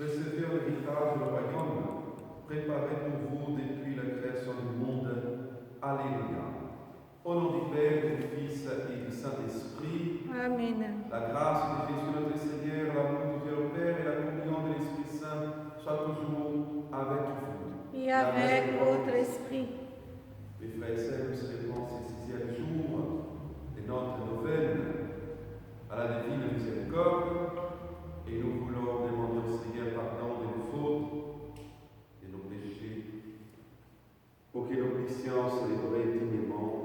Recevez en héritage le royaume, préparé pour vous depuis la création du monde. Alléluia. Au nom du Père, du Fils et du Saint-Esprit. Amen. La grâce de Jésus notre Seigneur, l'amour de Dieu le Père et la communion de l'Esprit Saint soient toujours avec vous. Et avec votre esprit. Mes frères et sœurs, nous célébrons ce 6e jour de notre nouvelle à la divine miséricorde et nous voulons demander au Seigneur pardon de nos fautes, de nos péchés, pour que nous puissions célébrer dignement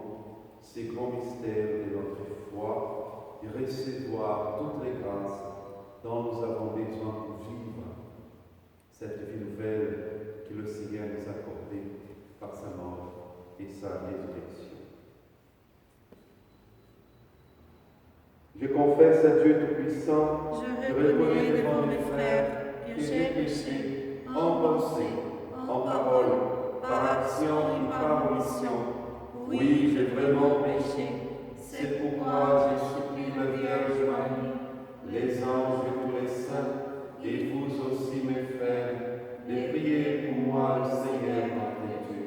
ces grands mystères de notre foi et recevoir toutes les grâces dont nous avons besoin pour vivre cette vie nouvelle que le Seigneur nous a accordée par sa mort et sa résurrection. Je confesse à Dieu Tout-Puissant, Je reconnais devant mes frères que j'ai péché en pensée, en parole, par action et par omission. Oui, j'ai vraiment péché. C'est pourquoi j'ai supplié la Vierge Marie, les anges et tous les saints, et vous aussi, mes frères, de prier pour moi, le Seigneur notre Dieu.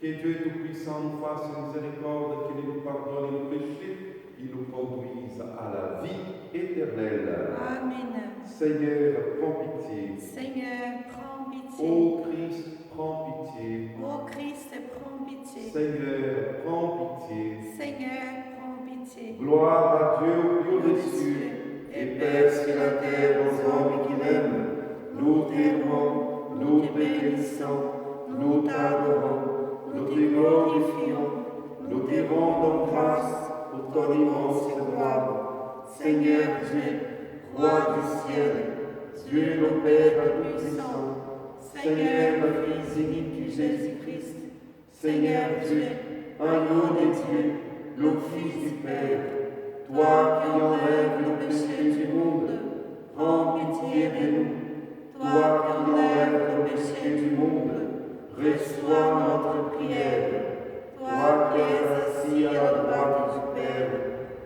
Que Dieu Tout-Puissant nous fasse miséricorde, qu'il nous pardonne nos péchés, il nous conduise à la vie éternelle. Amen. Seigneur, prends pitié. Seigneur, prends pitié. Ô Christ, prends pitié. Ô Christ, prends pitié. Seigneur, prends pitié. Seigneur, prends pitié. Gloire à Dieu au Dieu des cieux, et Père sur la terre aux hommes qu'il aime. Nous t'aimons, nous te bénissons, nous t'adorons, nous te glorifions, nous te rendons grâce pour ton immense gloire. Seigneur Dieu, Roi du ciel, Dieu le Père Tout-Puissant, Seigneur le Fils unique du Jésus-Christ, Seigneur Dieu, agneau de Dieu, le Fils du Père, toi qui enlèves le péché du monde, prends pitié de nous. Toi qui enlèves le péché du monde, reçois notre prière. Toi qui es assis à la droite du Père,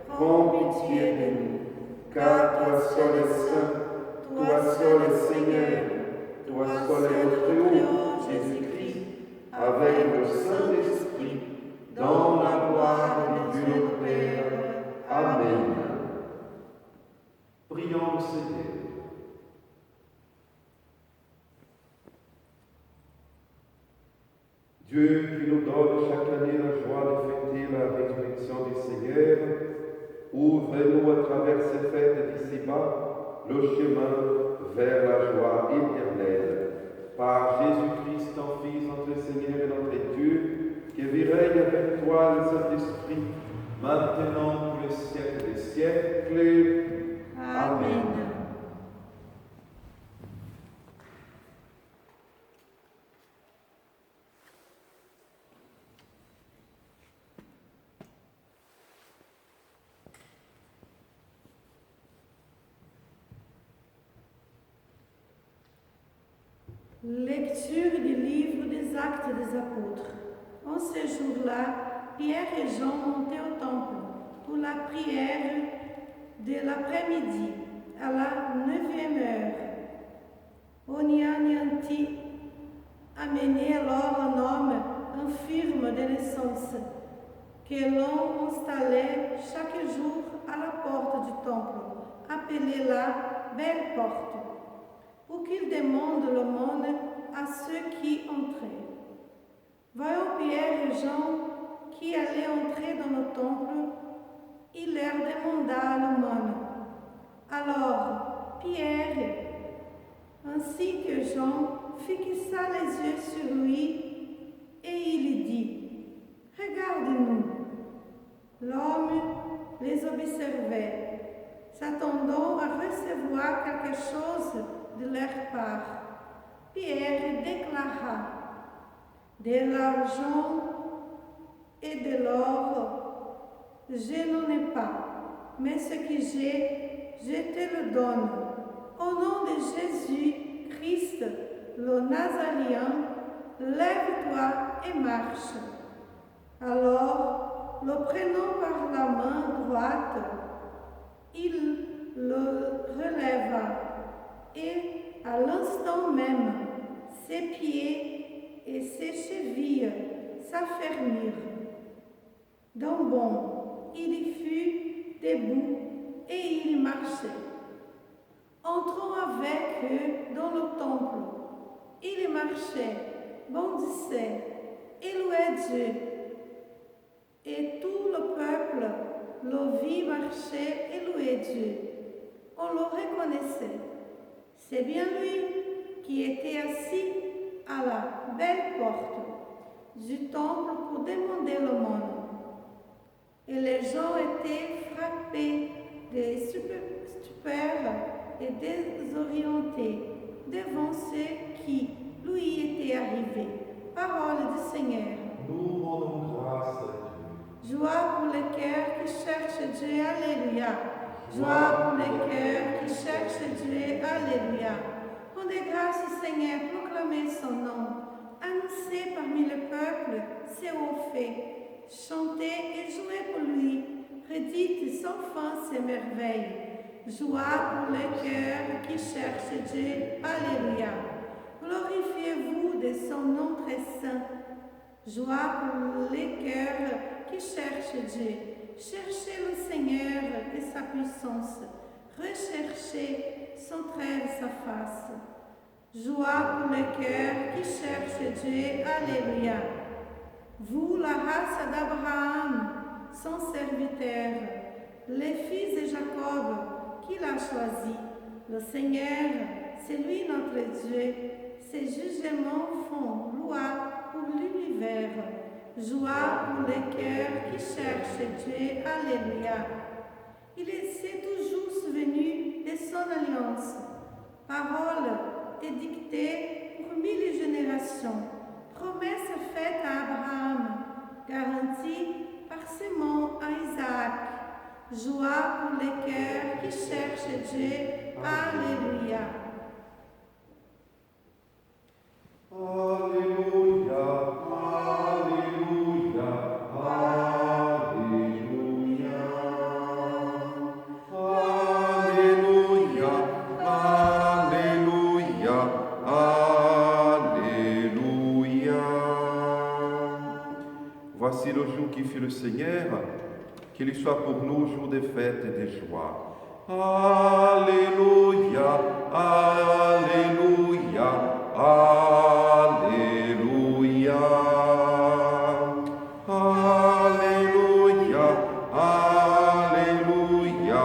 prends pitié de nous. Car toi seul es saint, toi seul es Seigneur, toi seul es le Très-Haut, Jésus-Christ, avec le Saint-Esprit, dans la gloire de Dieu le Père. Amen. Prions le Seigneur. Dieu qui nous donne chaque année la joie de fêter la résurrection du Seigneur, ouvre-nous à travers ces fêtes d'ici-bas le chemin vers la joie éternelle. Par Jésus-Christ, ton Fils, notre Seigneur et notre Dieu, qui vit règne avec toi le Saint-Esprit, maintenant pour les siècles des siècles. Amen. Lecture du livre des Actes des Apôtres. En ce jour-là, Pierre et Jean montaient au temple pour la prière de l'après-midi, à la 9e heure. Onianianti amenait alors un homme infirme de naissance, que l'on installait chaque jour à la porte du temple, appelée la Belle Porte, pour qu'il demande l'aumône à ceux qui entraient. Voyant Pierre et Jean qui allaient entrer dans le temple, il leur demanda l'aumône. Alors Pierre, ainsi que Jean, fixa les yeux sur lui et il dit: « Regarde-nous. » L'homme les observait, s'attendant à recevoir quelque chose de leur part. Pierre déclara: « De l'argent et de l'or, je n'en ai pas, mais ce que j'ai, je te le donne. Au nom de Jésus-Christ, le Nazaréen, lève-toi et marche. » Alors, le prenant par la main droite, il le releva et à l'instant même, ses pieds et ses chevilles s'affermirent. D'un bond, il y fut debout et il marchait. Entrant avec eux dans le temple, il marchait, bondissait et louait Dieu. Et tout le peuple le vit marcher et louer Dieu. On le reconnaissait. C'est bien lui qui était assis à la belle porte du temple pour demander l'aumône. Et les gens étaient frappés de stupeur et désorientés devant ce qui lui était arrivé. Parole du Seigneur. Nous rendons grâce à Dieu. Joie pour les cœurs qui cherchent Dieu, Alléluia. Joie pour les cœurs qui cherchent Dieu, Alléluia. Rendez grâce au Seigneur, proclamez son nom. Annoncez parmi le peuple ses hauts faits. Chantez et jouez pour lui. Redites sans fin ses merveilles. Joie pour les cœurs qui cherchent Dieu, Alléluia. Glorifiez-vous de son nom très saint. Joie pour les cœurs qui cherchent Dieu. Cherchez le Seigneur et sa puissance. Recherchez sans trêve sa face. Joie pour les cœurs qui cherchent Dieu. Alléluia. Vous, la race d'Abraham, son serviteur, les fils de Jacob, qu'il a choisi. Le Seigneur, c'est lui notre Dieu. Ses jugements font loi pour l'univers. Joie pour les cœurs qui cherchent Dieu. Alléluia. Il s'est toujours souvenu de son alliance. Parole édictée pour 1000 générations. Promesse faite à Abraham, garantie par serment à Isaac. Joie pour les cœurs qui cherchent Dieu. Alléluia. Alléluia, Alléluia, Alléluia. Alléluia, Alléluia, Alléluia. Voici le jour qui fit le Seigneur, qu'il y soit pour nous jour de fête et de joie. Alléluia, Alléluia, Alléluia. Alléluia, Alléluia,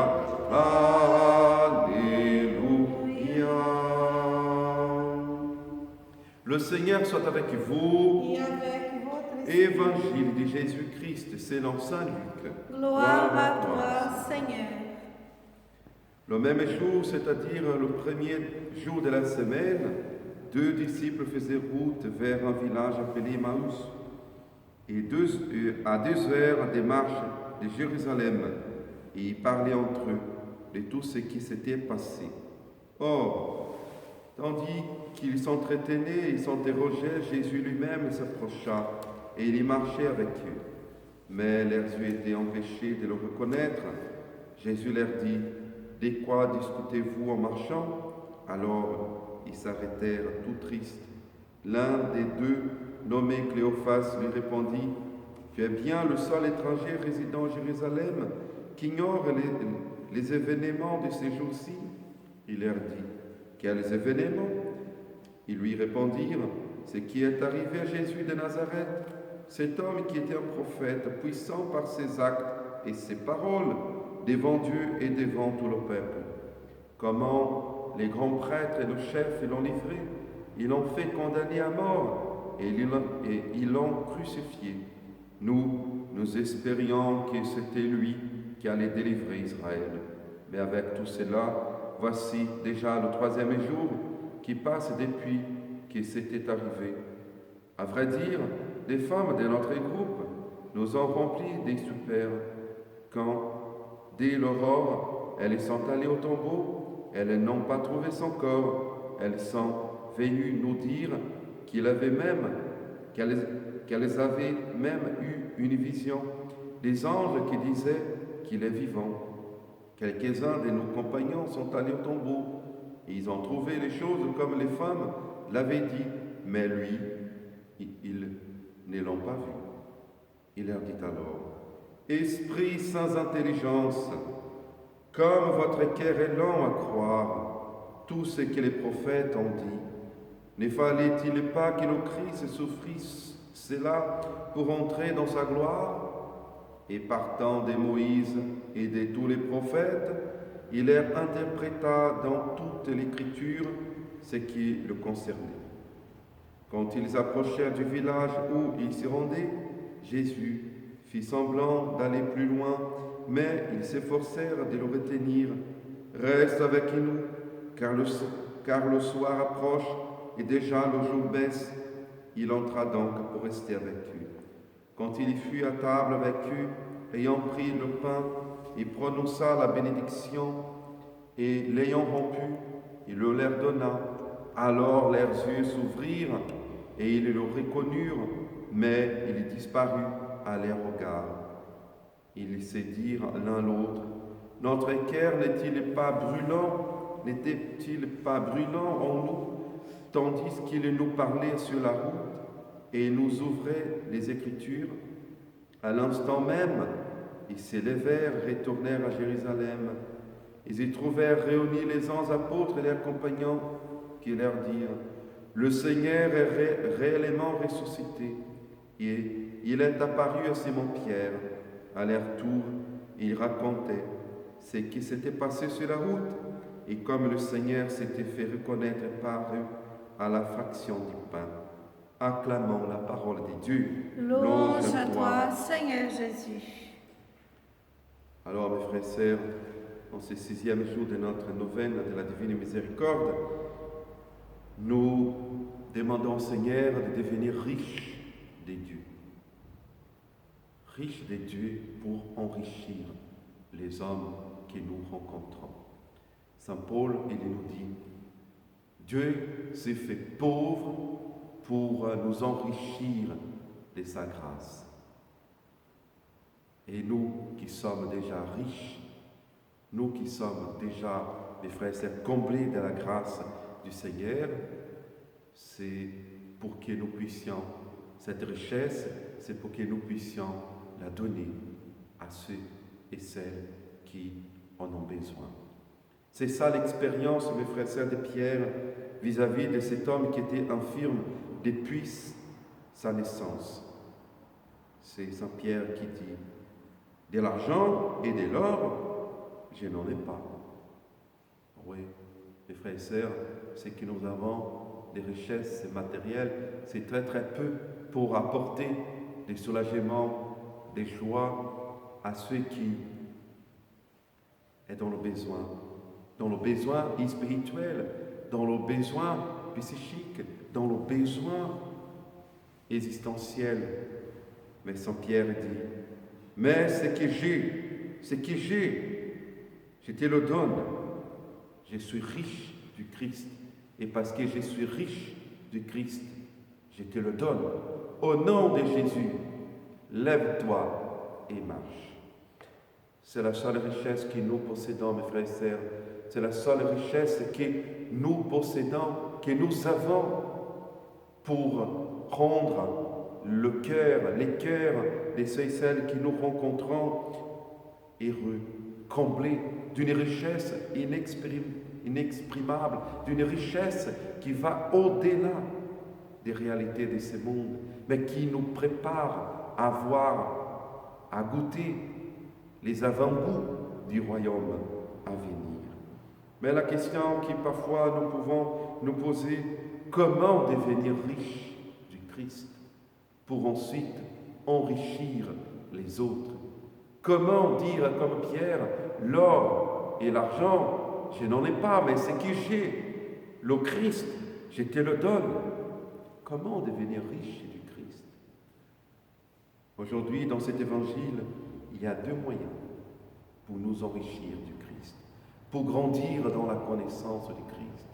Alléluia. Le Seigneur soit avec vous. Et avec votre esprit. Évangile de Jésus-Christ selon saint Luc. Gloire à toi, Seigneur. Le même jour, c'est-à-dire le premier jour de la semaine, 2 disciples faisaient route vers un village appelé Emmaüs, et à 2 heures de marche de Jérusalem, et ils parlaient entre eux de tout ce qui s'était passé. Or, tandis qu'ils s'entretenaient et s'interrogeaient, Jésus lui-même s'approcha, et il y marchait avec eux. Mais leurs yeux étaient empêchés de le reconnaître. Jésus leur dit: de quoi discutez-vous en marchant? Alors ils s'arrêtèrent tout tristes. L'un des 2, nommé Cléophas, lui répondit: tu es bien le seul étranger résidant à Jérusalem qui ignore les événements de ces jours-ci. Il leur dit: quels événements? Ils lui répondirent: ce qui est arrivé à Jésus de Nazareth, cet homme qui était un prophète, puissant par ses actes et ses paroles, devant Dieu et devant tout le peuple. Comment les grands prêtres et le chef l'ont livré, ils l'ont fait condamner à mort et ils l'ont crucifié. Nous espérions que c'était lui qui allait délivrer Israël. Mais avec tout cela, voici déjà le 3e jour qui passe depuis que c'était arrivé. À vrai dire, les femmes de notre groupe nous ont rempli des stupeurs quand, dès l'aurore, elles sont allées au tombeau, elles n'ont pas trouvé son corps. Elles sont venues nous dire qu'elles avaient même eu une vision, des anges qui disaient qu'il est vivant. Quelques-uns de nos compagnons sont allés au tombeau Et ils ont trouvé les choses comme les femmes l'avaient dit, mais lui, ils ne l'ont pas vu. Il leur dit alors, Esprit sans intelligence, comme votre cœur est lent à croire tout ce que les prophètes ont dit, ne fallait-il pas que le Christ souffrisse cela pour entrer dans sa gloire? Et partant de Moïse et de tous les prophètes, il leur interpréta dans toute l'Écriture ce qui le concernait. Quand ils approchèrent du village où ils se rendaient, Jésus fit semblant d'aller plus loin, mais ils s'efforcèrent de le retenir. « Reste avec nous, car le soir approche et déjà le jour baisse. » Il entra donc pour rester avec eux. Quand il fut à table avec eux, ayant pris le pain, il prononça la bénédiction et l'ayant rompu, il le leur donna. Alors leurs yeux s'ouvrirent et ils le reconnurent, mais il disparut à leur regard. Ils se dirent l'un l'autre, notre cœur n'était-il pas brûlant en nous, tandis qu'il nous parlait sur la route et nous ouvrait les Écritures? À l'instant même, ils se levèrent et retournèrent à Jérusalem. Ils y trouvèrent réunis les 11 apôtres et leurs compagnons qui leur dirent, le Seigneur est réellement ressuscité et il est apparu à Simon-Pierre. À leur tour, ils racontaient ce qui s'était passé sur la route et comme le Seigneur s'était fait reconnaître par eux à la fraction du pain. Acclamons la parole de Dieu. Louange à toi, Seigneur Jésus. Alors, mes frères et sœurs, en ce 6e jour de notre neuvaine de la Divine Miséricorde, nous demandons au Seigneur de devenir riches de Dieu. Riches de Dieu pour enrichir les hommes que nous rencontrons. Saint Paul, il nous dit, Dieu s'est fait pauvre pour nous enrichir de sa grâce. Et nous qui sommes déjà riches, nous qui sommes déjà, mes frères et sœurs, comblés de la grâce du Seigneur, c'est pour que nous puissions, cette richesse, c'est pour que nous puissions la donner à ceux et celles qui en ont besoin. C'est ça l'expérience, mes frères et sœurs, de Pierre vis-à-vis de cet homme qui était infirme depuis sa naissance. C'est Saint Pierre qui dit, de l'argent et de l'or, je n'en ai pas. Oui, mes frères et sœurs, c'est que nous avons des richesses matérielles, c'est très très peu pour apporter des soulagements, des joies à ceux qui sont dans le besoin spirituel, dans le besoin psychique, dans le besoin existentiel. Mais Saint Pierre dit, mais ce que j'ai, je te le donne. Je suis riche du Christ. Et parce que je suis riche du Christ, je te le donne. Au nom de Jésus, lève-toi et marche. C'est la seule richesse que nous possédons, mes frères et sœurs. C'est la seule richesse que nous possédons, que nous avons pour rendre les cœurs de ceux et celles qui nous rencontrons heureux, comblés d'une richesse inexprimable, d'une richesse qui va au-delà des réalités de ce monde, mais qui nous prépare à voir, à goûter les avant-goûts du royaume à venir. Mais la question qui parfois nous pouvons nous poser, comment devenir riche du Christ pour ensuite enrichir les autres? Comment dire comme Pierre, l'or et l'argent, je n'en ai pas, mais ce que j'ai, le Christ, je te le donne. Comment devenir riche du Christ? Aujourd'hui, dans cet évangile, il y a 2 moyens pour nous enrichir du Christ, pour grandir dans la connaissance du Christ,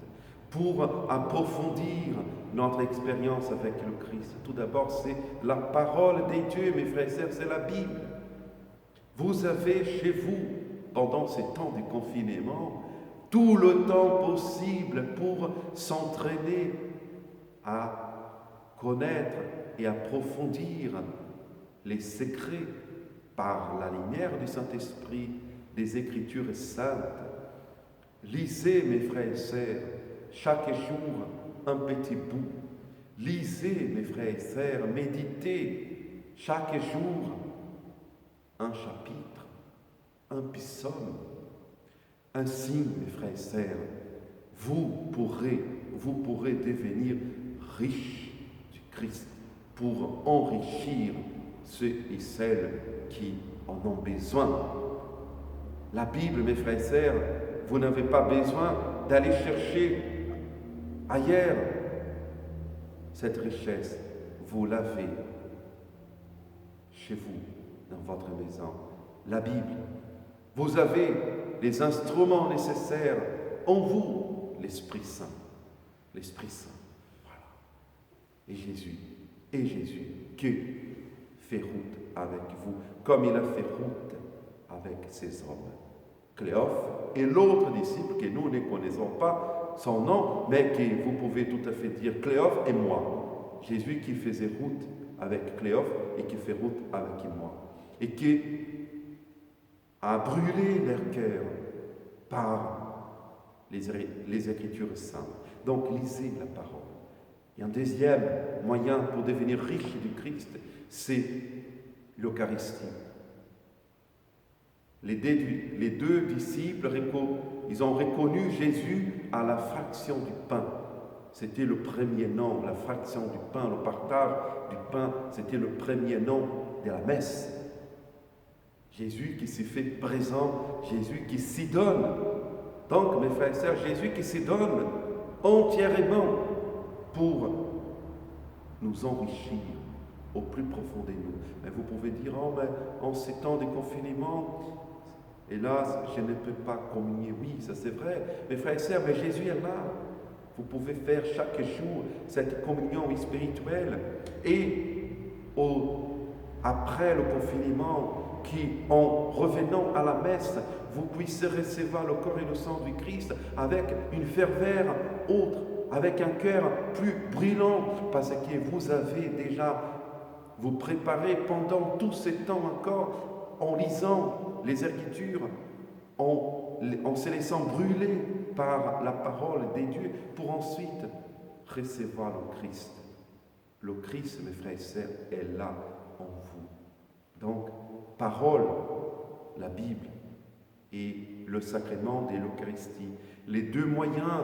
pour approfondir notre expérience avec le Christ. Tout d'abord, c'est la parole des dieux, mes frères et sœurs, c'est la Bible. Vous avez chez vous, pendant ces temps de confinement, tout le temps possible pour s'entraîner à connaître et approfondir les secrets par la lumière du Saint-Esprit, des Écritures saintes. Lisez, mes frères et sœurs, chaque jour un petit bout. Lisez, mes frères et sœurs, méditez chaque jour un chapitre, un psaume. Ainsi, mes frères et sœurs, vous pourrez devenir riches du Christ pour enrichir ceux et celles qui en ont besoin. La Bible, mes frères et sœurs, vous n'avez pas besoin d'aller chercher ailleurs cette richesse. Vous l'avez chez vous, dans votre maison. La Bible. Vous avez les instruments nécessaires en vous, l'Esprit Saint. L'Esprit Saint. Voilà. Et Jésus, qui fait route avec vous, comme il a fait route avec ces hommes. Cléophe et l'autre disciple que nous ne connaissons pas son nom, mais que vous pouvez tout à fait dire Cléophe et moi. Jésus qui faisait route avec Cléophe et qui fait route avec moi. Et qui a brûlé leur cœur par les Écritures saintes. Donc lisez la parole. Et un deuxième moyen pour devenir riche du Christ, c'est l'Eucharistie. Les deux disciples, ils ont reconnu Jésus à la fraction du pain. C'était le premier nom, la fraction du pain, le partage du pain, c'était le premier nom de la messe. Jésus qui s'est fait présent, Jésus qui s'y donne. Donc, mes frères et sœurs, Jésus qui s'y donne entièrement pour nous enrichir au plus profond de nous. Mais vous pouvez dire, oh, mais en ces temps de confinement, hélas, je ne peux pas communier. Oui, ça c'est vrai. Mes frères et sœurs, mais Jésus est là. Vous pouvez faire chaque jour cette communion spirituelle. Et après le confinement, en revenant à la messe, vous puissiez recevoir le corps et le sang du Christ avec une ferveur autre, avec un cœur plus brûlant, parce que vous avez déjà vous préparé pendant tout ce temps encore en lisant les Écritures, en se laissant brûler par la parole de Dieu pour ensuite recevoir le Christ. Le Christ, mes frères et sœurs, est là en vous. Donc, parole, la Bible et le sacrement de l'Eucharistie, les deux moyens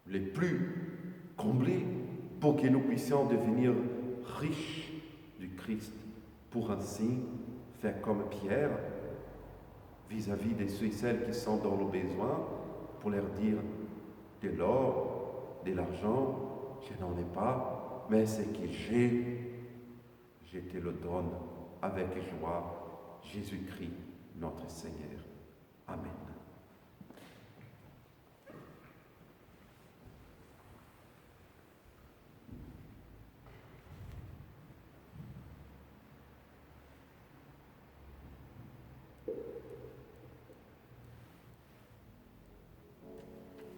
les plus comblés pour que nous puissions devenir riches du Christ, pour ainsi faire comme Pierre vis-à-vis de ceux et celles qui sont dans le besoin, pour leur dire de l'or, de l'argent, je n'en ai pas, mais ce que j'ai, je te le donne avec joie, Jésus-Christ, notre Seigneur. Amen.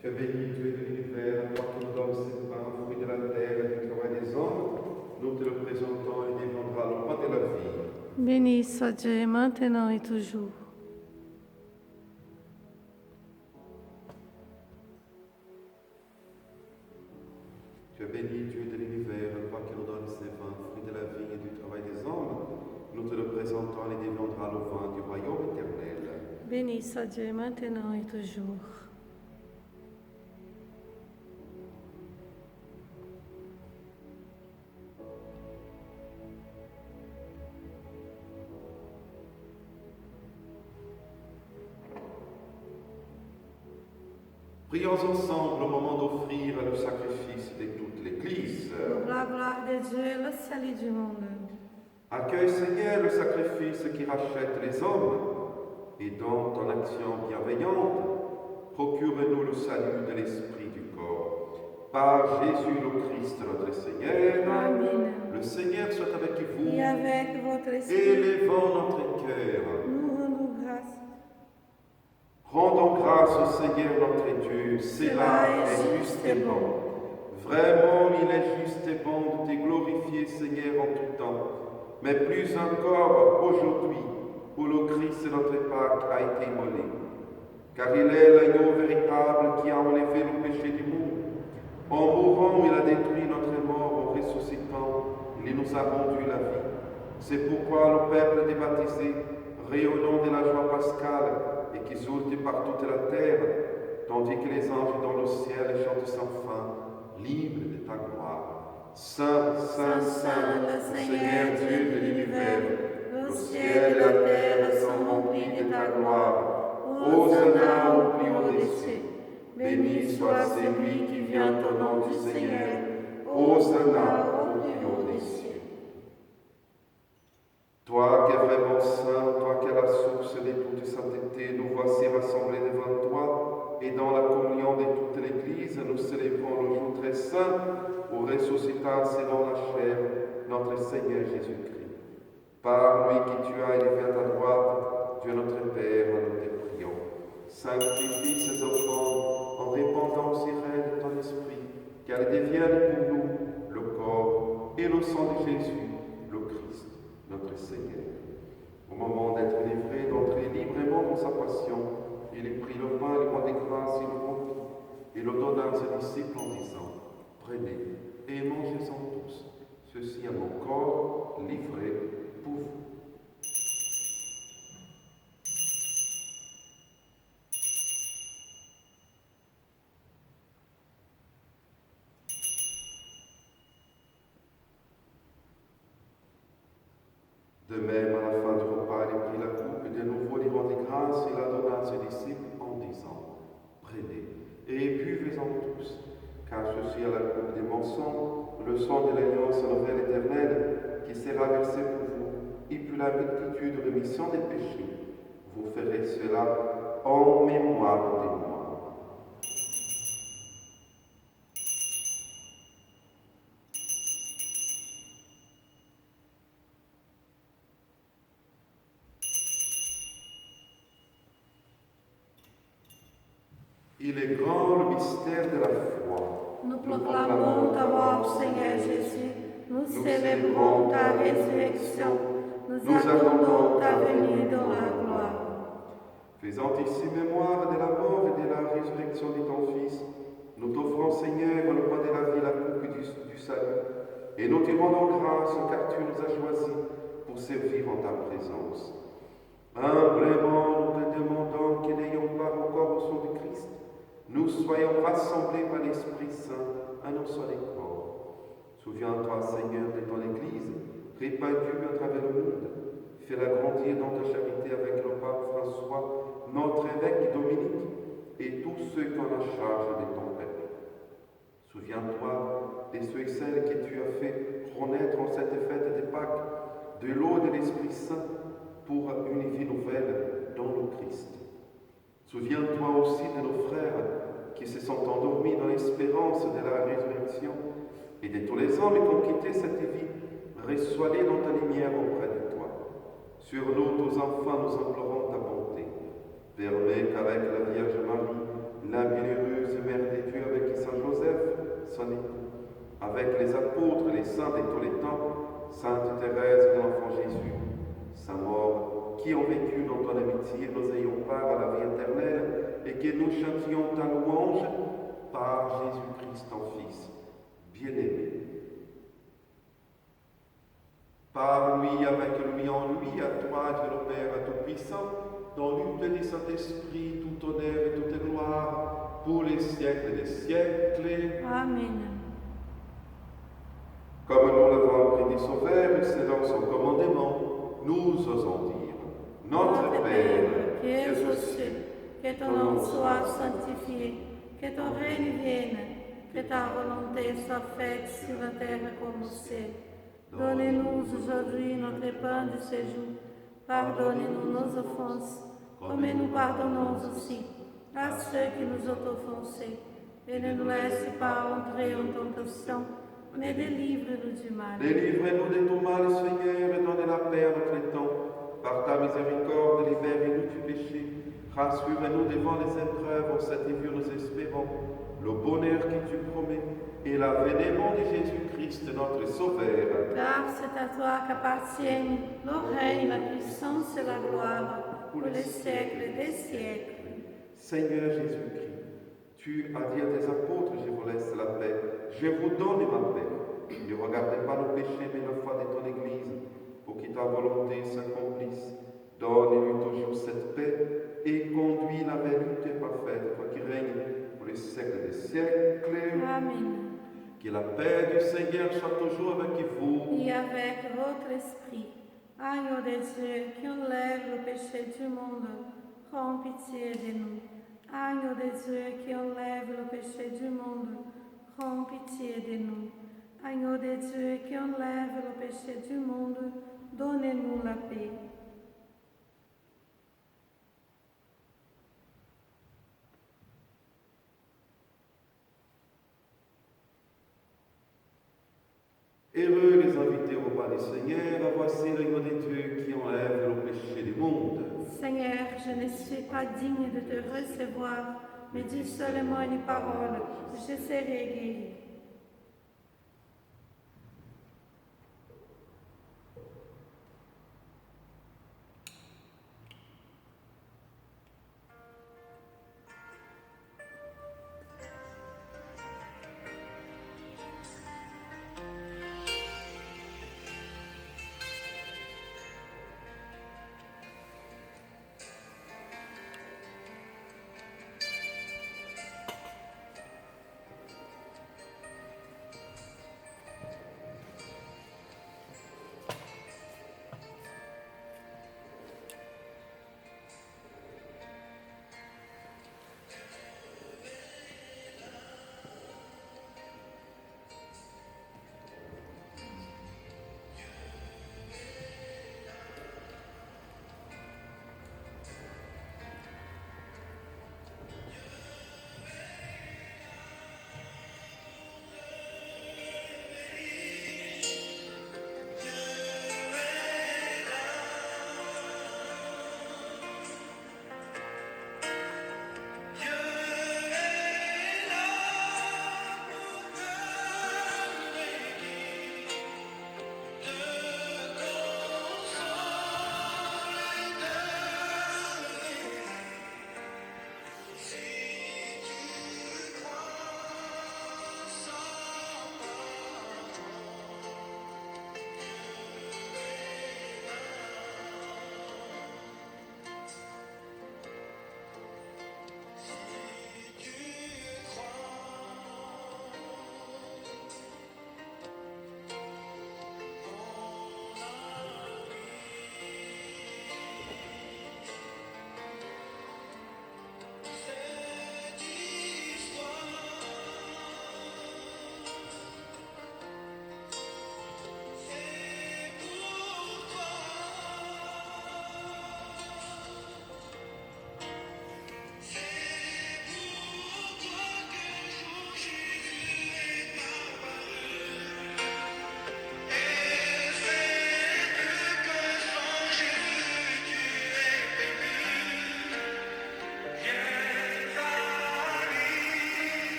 Tu es béni, Dieu de l'univers, toi qui nous donnes ce pain, fruit de la terre et du travail des hommes, nous te le présentons et défendra le pain de la vie. Béni soit Dieu, maintenant et toujours. Tu es béni, Dieu de l'univers, toi qui nous donnes ce pain, fruit de la vie et du travail des hommes, nous te le présentons et défendra le vin du royaume éternel. Béni soit Dieu, maintenant et toujours. Prions ensemble au moment d'offrir le sacrifice de toute l'Église. Pour la gloire de Dieu et le salut du monde. Accueille, Seigneur, le sacrifice qui rachète les hommes, et dans ton action bienveillante, procure-nous le salut de l'esprit du corps. Par Jésus le Christ, notre Seigneur. Amen. Le Seigneur soit avec vous. Et avec votre esprit, Élevons notre cœur. nous rendons grâce. Rendons grâce au Seigneur notre Dieu, cela est juste et bon. Vraiment, il est juste et bon de te glorifier, Seigneur, en tout temps, mais plus encore aujourd'hui, où le Christ, notre Pâque, a été immolé. Car il est l'agneau véritable qui a enlevé le péché du monde. En mourant, il a détruit notre mort, en ressuscitant, il nous a rendu la vie. C'est pourquoi le peuple des baptisés, rayonnant de la joie pascale et qui exulte par toute la terre, tandis que les anges dans le ciel chantent sans fin, libres de ta gloire. Saint, Saint, Saint, le Seigneur Dieu de l'univers, le ciel et la terre sont remplis de ta gloire. Hosanna au plus haut des cieux. Béni soit celui qui vient au nom du Seigneur. Hosanna au plus haut des cieux. Toi qui es vraiment saint, toi qui es la source de toute sainteté, nous voici rassemblés devant toi, et dans la communion de toute l'Église, nous célébrons le jour très saint où ressuscita selon la chair notre Seigneur Jésus-Christ. Par lui qui tu as élevé à ta droite, Dieu notre Père, nous te prions. Sanctifie ces offrandes en répandant aussi de ton esprit, qu'elles deviennent pour nous le corps et le sang de Jésus, le Christ, notre Seigneur. Au moment d'être livré, d'entrer librement dans sa passion, il prit le pain, il rendit grâce, il le rompit, et le donna à ses disciples en disant, prenez et mangez-en tous. Ceci est mon corps livré pour vous. De même, à la fin du repas, il prit la coupe et de nouveau il rendit grâce et la donna à ses disciples en disant, prenez et buvez-en tous, car ceci est la coupe de mon sang, le sang de l'alliance nouvelle éternelle, qui sera versé pour vous, et pour la multitude de rémission des péchés. Vous ferez cela en mémoire de moi. Il est grand le mystère de la foi. Nous proclamons ta mort, Seigneur Jésus. Nous célébrons ta résurrection. Nous attendons ta venue dans la gloire. Faisant ici mémoire de la mort et de la résurrection de ton Fils, nous t'offrons, Seigneur, le pain de la vie, la coupe du salut, et nous te rendons grâce car tu nous as choisis pour servir en ta présence. Humblement, nous te demandons que n'ayons pas encore au sang du Christ, nous soyons rassemblés par l'Esprit Saint à un seul corps. Souviens-toi, Seigneur, de ton Église, répandue à travers le monde. Fais-la grandir dans ta charité avec le pape François, notre évêque Dominique, et tous ceux qui ont la charge de ton peuple. Souviens-toi de ceux et celles que tu as fait renaître en cette fête de Pâques, de l'eau de l'Esprit Saint, pour une vie nouvelle dans le Christ. Souviens-toi aussi de nos frères qui se sont endormis dans l'espérance de la résurrection et de tous les hommes qui ont quitté cette vie, reçois-les dans ta lumière auprès de toi. Sur nous, tous enfants, nous implorons ta bonté. Permets qu'avec la Vierge Marie, la bienheureuse Mère de Dieu, avec Saint Joseph, son époux, avec les apôtres, les saints de tous les temps, Sainte Thérèse de l'Enfant Jésus, Saint Maure, qui ont vécu dans ton amitié, nous ayons part à la vie éternelle et que nous chantions ta louange par Jésus-Christ, ton Fils, bien-aimé. Par lui, avec lui, en lui, à toi, Dieu le Père Tout-Puissant, dans l'unité du Saint-Esprit, tout honneur et toute gloire, pour les siècles des siècles. Amen. Comme nous l'avons appris du Sauveur, selon son commandement, nous osons dire, Notre Père, qui es aux cieux, que ton nom soit sanctifié, que ton règne vienne, que ta volonté soit faite sur la terre comme au ciel. Donne-nous aujourd'hui notre pain de ce jour. Pardonne-nous nos offenses, comme nous pardonnons aussi à ceux qui nous ont offensés. Et ne nous laisse pas entrer en tentation, mais délivre-nous du mal. Délivrez-nous de tout mal, Seigneur, et donne la paix à notre temps. Par ta miséricorde, libère-nous du péché. Rassure-nous devant les épreuves en cette vie, nous espérons le bonheur que tu promets et l'avènement de Jésus-Christ, notre Sauveur. Car c'est à toi qu'appartiennent le règne, la puissance et la gloire pour les siècles des siècles. Seigneur Jésus-Christ, tu as dit à tes apôtres, je vous laisse la paix, je vous donne ma paix. Ne regardez pas nos péchés, mais la foi de ton Église, pour que ta volonté s'accomplisse. Donne-lui toujours cette paix et conduis la vérité parfaite, toi qui règnes pour les siècles des siècles. Amen. Que la paix du Seigneur soit toujours avec vous. Et avec votre esprit. Agneau de Dieu qui enlève le péché du monde, prends pitié de nous. Agneau de Dieu qui enlève le péché du monde, prends pitié de nous. Agneau de Dieu qui enlève le péché du monde, donnez-nous la paix. Heureux les invités au repas du Seigneur, voici l'agneau de Dieu qui enlève le péché du monde. Seigneur, je ne suis pas digne de te recevoir, mais dis seulement une parole, je serai guéri.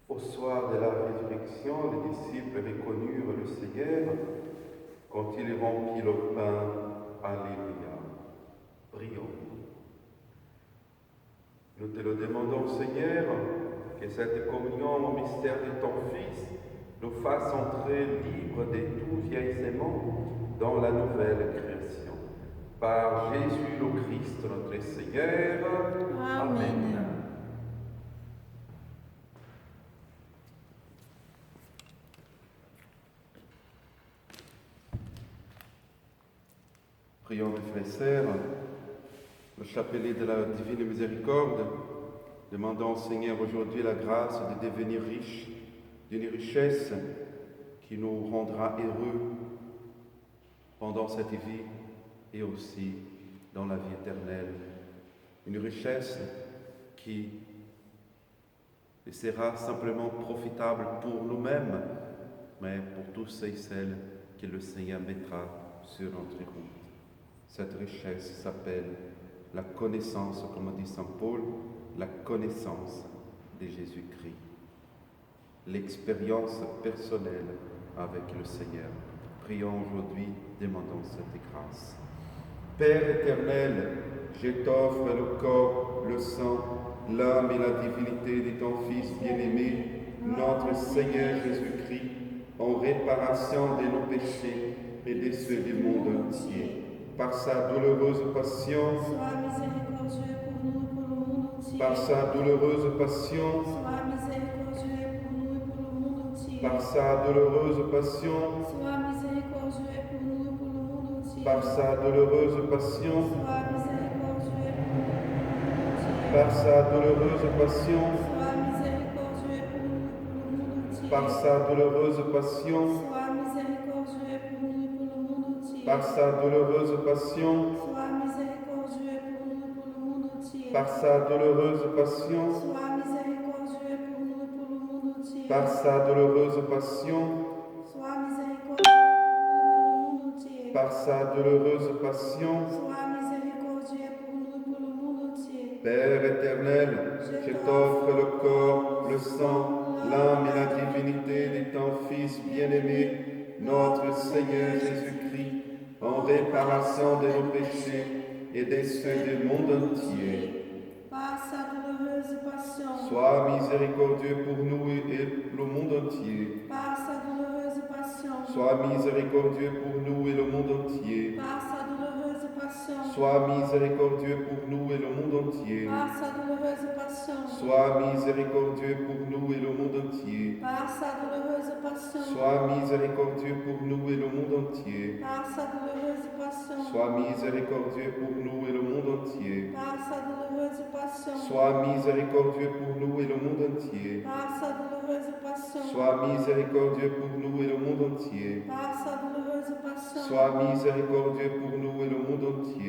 Au soir de la résurrection, les disciples reconnurent le Seigneur quand il rompit le pain. Alléluia. Prions. Nous te le demandons, Seigneur, que cette communion au mystère de ton Fils nous fasse entrer libres de tout vieillissement dans la nouvelle création. Par Jésus le Christ, notre Seigneur. Amen. Prions, mes frères et sœurs, le chapelet de la divine miséricorde, demandons au Seigneur aujourd'hui la grâce de devenir riches d'une richesse qui nous rendra heureux pendant cette vie et aussi dans la vie éternelle. Une richesse qui et sera simplement profitable pour nous-mêmes, mais pour tous ceux et celles que le Seigneur mettra sur notre route. Cette richesse s'appelle la connaissance, comme dit Saint Paul, la connaissance de Jésus-Christ. L'expérience personnelle avec le Seigneur. Prions aujourd'hui, demandons cette grâce. Père éternel, je t'offre le corps, le sang, l'âme et la divinité de ton Fils bien-aimé, notre Seigneur Jésus-Christ, en réparation de nos péchés et de ceux du monde entier. Par sa douloureuse passion, Sois miséricordieux pour nous et pour le monde entier. par sa douloureuse passion, Sois miséricordieux pour nous et pour le monde entier. par sa douloureuse passion, Sois miséricordieux pour nous et pour le monde entier. par sa douloureuse passion, Sois miséricordieux pour nous et pour le monde entier. par sa douloureuse passion, Sois miséricordieux pour nous et pour le monde entier. par sa douloureuse passion, Sois miséricordieux pour nous et pour le monde entier. par sa douloureuse passion, Sois miséricordieux pour nous et pour le monde entier. par sa douloureuse passion, Sois miséricordieux pour nous et pour le monde entier. par sa douloureuse passion, Sois miséricordieux pour nous et pour le monde entier. par sa douloureuse passion. Sois miséricordieux pour nous et pour le monde entier. Père éternel, je t'offre le corps, le sang, l'âme et la divinité de ton Fils bien-aimé, notre Seigneur Jésus-Christ, en réparation de nos péchés et de ceux du monde entier. Par sa douloureuse passion. Sois miséricordieux pour nous et le monde entier. Par sa douloureuse passion. Sois miséricordieux pour nous et le monde entier. Par sa douloureuse passion. Sois miséricordieux pour nous et le monde entier. Par sa douloureuse passion. Sois miséricordieux pour nous et le monde entier. Par sa douloureuse passion. Sois miséricordieux pour nous et le monde entier. Par sa douloureuse passion. Sois miséricordieux pour nous et le monde entier. Par sa douloureuse passion. Sois miséricordieux pour nous et le monde entier. Par sa douloureuse passion. Sois miséricordieux pour nous et le monde entier. Par sa douloureuse passion. Sois miséricordieux pour nous et le monde entier.